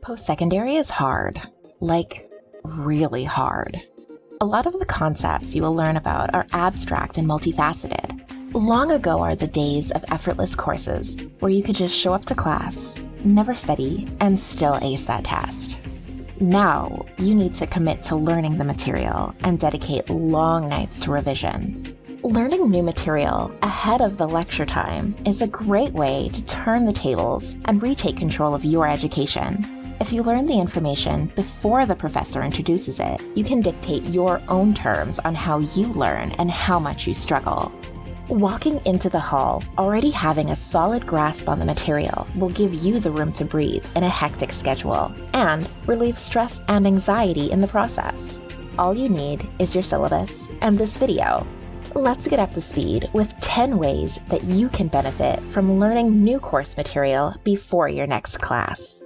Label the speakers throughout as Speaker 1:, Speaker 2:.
Speaker 1: Post-secondary is hard. Like, really hard. A lot of the concepts you will learn about are abstract and multifaceted. Long ago are the days of effortless courses where you could just show up to class, never study, and still ace that test. Now, you need to commit to learning the material and dedicate long nights to revision. Learning new material ahead of the lecture time is a great way to turn the tables and retake control of your education. If you learn the information before the professor introduces it, you can dictate your own terms on how you learn and how much you struggle. Walking into the hall already having a solid grasp on the material will give you the room to breathe in a hectic schedule and relieve stress and anxiety in the process. All you need is your syllabus and this video. Let's get up to speed with 10 ways that you can benefit from learning new course material before your next class.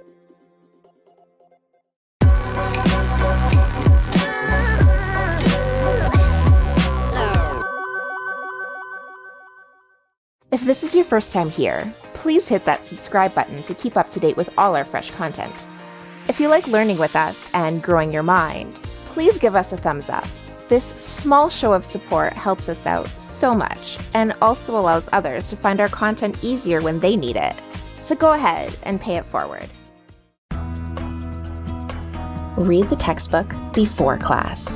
Speaker 1: If this is your first time here, please hit that subscribe button to keep up to date with all our fresh content. If you like learning with us and growing your mind, please give us a thumbs up. This small show of support helps us out so much and also allows others to find our content easier when they need it. So go ahead and pay it forward. Read the textbook before class.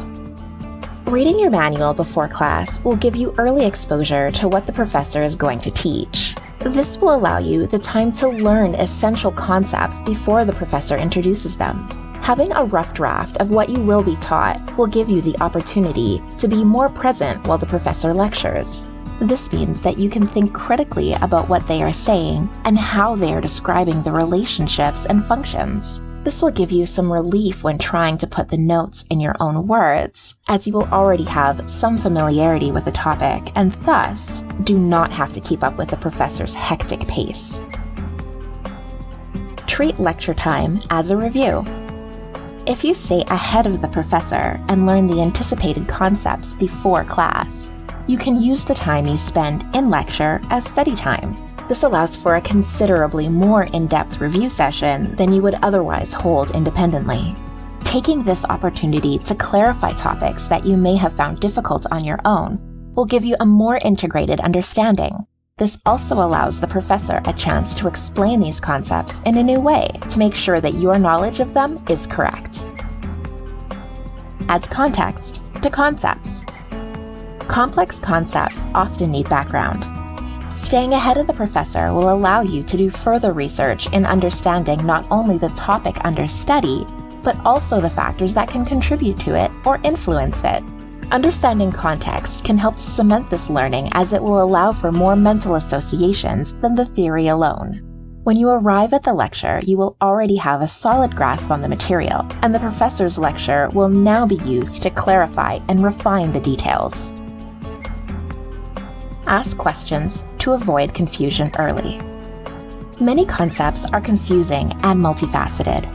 Speaker 1: Reading your manual before class will give you early exposure to what the professor is going to teach. This will allow you the time to learn essential concepts before the professor introduces them. Having a rough draft of what you will be taught will give you the opportunity to be more present while the professor lectures. This means that you can think critically about what they are saying and how they are describing the relationships and functions. This will give you some relief when trying to put the notes in your own words, as you will already have some familiarity with the topic and thus do not have to keep up with the professor's hectic pace. Treat lecture time as a review. If you stay ahead of the professor and learn the anticipated concepts before class, you can use the time you spend in lecture as study time. This allows for a considerably more in-depth review session than you would otherwise hold independently. Taking this opportunity to clarify topics that you may have found difficult on your own will give you a more integrated understanding. This also allows the professor a chance to explain these concepts in a new way to make sure that your knowledge of them is correct. Adds context to concepts. Complex concepts often need background. Staying ahead of the professor will allow you to do further research in understanding not only the topic under study, but also the factors that can contribute to it or influence it. Understanding context can help cement this learning as it will allow for more mental associations than the theory alone. When you arrive at the lecture, you will already have a solid grasp on the material, and the professor's lecture will now be used to clarify and refine the details. Ask questions to avoid confusion early. Many concepts are confusing and multifaceted.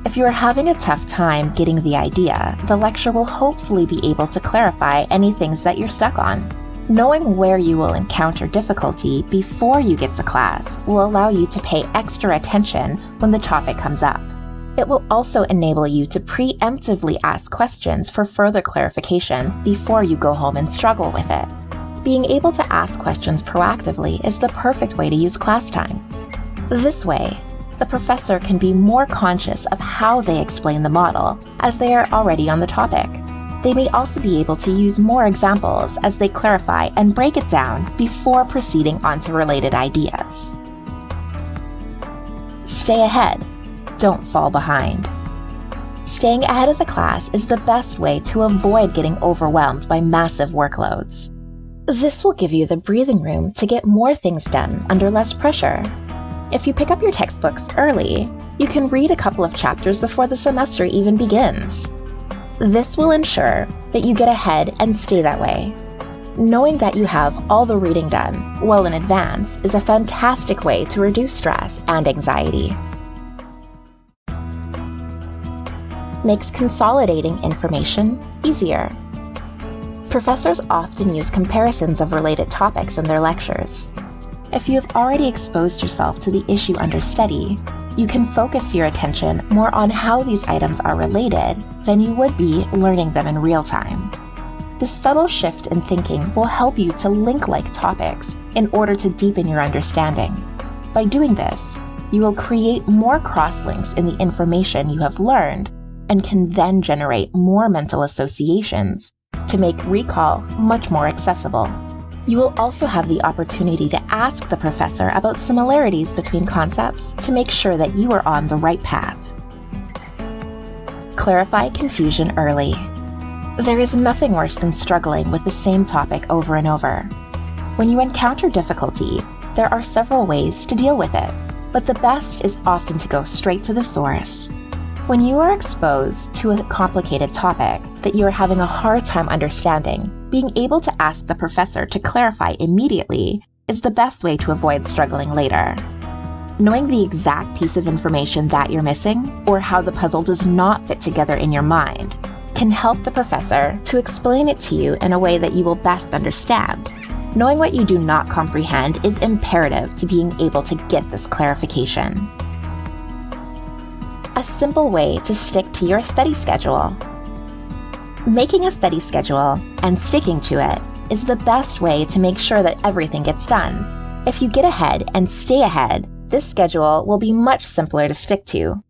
Speaker 1: If you are having a tough time getting the idea, the lecture will hopefully be able to clarify any things that you're stuck on. Knowing where you will encounter difficulty before you get to class will allow you to pay extra attention when the topic comes up. It will also enable you to preemptively ask questions for further clarification before you go home and struggle with it. Being able to ask questions proactively is the perfect way to use class time. This way, the professor can be more conscious of how they explain the model, as they are already on the topic. They may also be able to use more examples as they clarify and break it down before proceeding on to related ideas. Stay ahead. Don't fall behind. Staying ahead of the class is the best way to avoid getting overwhelmed by massive workloads. This will give you the breathing room to get more things done under less pressure. If you pick up your textbooks early, you can read a couple of chapters before the semester even begins. This will ensure that you get ahead and stay that way. Knowing that you have all the reading done well in advance is a fantastic way to reduce stress and anxiety. Makes consolidating information easier. Professors often use comparisons of related topics in their lectures. If you have already exposed yourself to the issue under study, You can focus your attention more on how these items are related than you would be learning them in real time. This subtle shift in thinking will help you to link-like topics in order to deepen your understanding. By doing this, you will create more cross-links in the information you have learned and can then generate more mental associations to make recall much more accessible. You will also have the opportunity to ask the professor about similarities between concepts to make sure that you are on the right path. Clarify confusion early. There is nothing worse than struggling with the same topic over and over. When you encounter difficulty, there are several ways to deal with it, but the best is often to go straight to the source. When you are exposed to a complicated topic that you are having a hard time understanding, being able to ask the professor to clarify immediately is the best way to avoid struggling later. Knowing the exact piece of information that you're missing, or how the puzzle does not fit together in your mind, can help the professor to explain it to you in a way that you will best understand. Knowing what you do not comprehend is imperative to being able to get this clarification. A simple way to stick to your study schedule. Making a study schedule and sticking to it is the best way to make sure that everything gets done. If you get ahead and stay ahead, this schedule will be much simpler to stick to.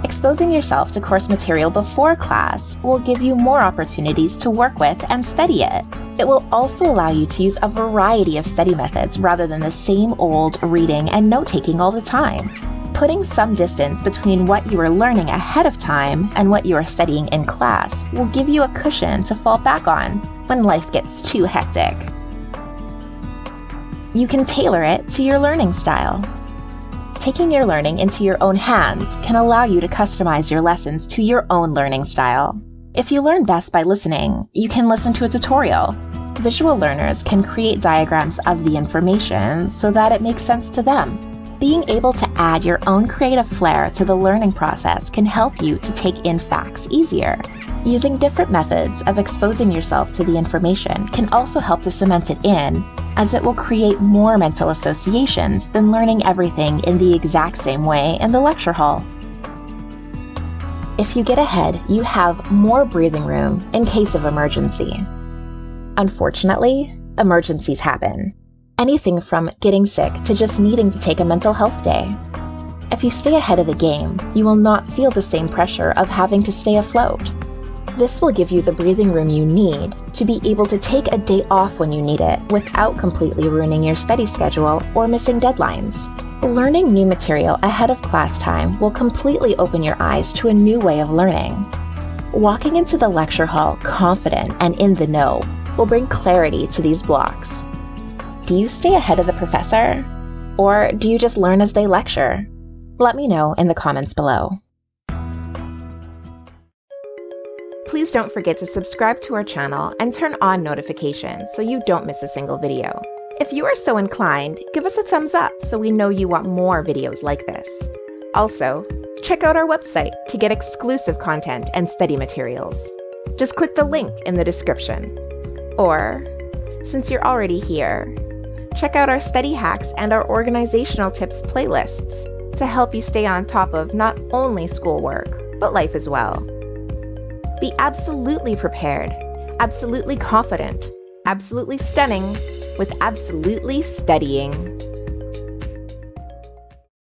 Speaker 1: Exposing yourself to course material before class will give you more opportunities to work with and study it. It will also allow you to use a variety of study methods rather than the same old reading and note-taking all the time. Putting some distance between what you are learning ahead of time and what you are studying in class will give you a cushion to fall back on when life gets too hectic. You can tailor it to your learning style. Taking your learning into your own hands can allow you to customize your lessons to your own learning style. If you learn best by listening, you can listen to a tutorial. Visual learners can create diagrams of the information so that it makes sense to them. Being able to add your own creative flair to the learning process can help you to take in facts easier. Using different methods of exposing yourself to the information can also help to cement it in, as it will create more mental associations than learning everything in the exact same way in the lecture hall. If you get ahead, you have more breathing room in case of emergency. Unfortunately, emergencies happen. Anything from getting sick to just needing to take a mental health day. If you stay ahead of the game, you will not feel the same pressure of having to stay afloat. This will give you the breathing room you need to be able to take a day off when you need it without completely ruining your study schedule or missing deadlines. Learning new material ahead of class time will completely open your eyes to a new way of learning. Walking into the lecture hall confident and in the know will bring clarity to these blocks. Do you stay ahead of the professor? Or do you just learn as they lecture? Let me know in the comments below. Please don't forget to subscribe to our channel and turn on notifications so you don't miss a single video. If you are so inclined, give us a thumbs up so we know you want more videos like this. Also, check out our website to get exclusive content and study materials. Just click the link in the description. Or, since you're already here, check out our study hacks and our organizational tips playlists to help you stay on top of not only schoolwork, but life as well. Be absolutely prepared, absolutely confident, absolutely stunning, with absolutely studying.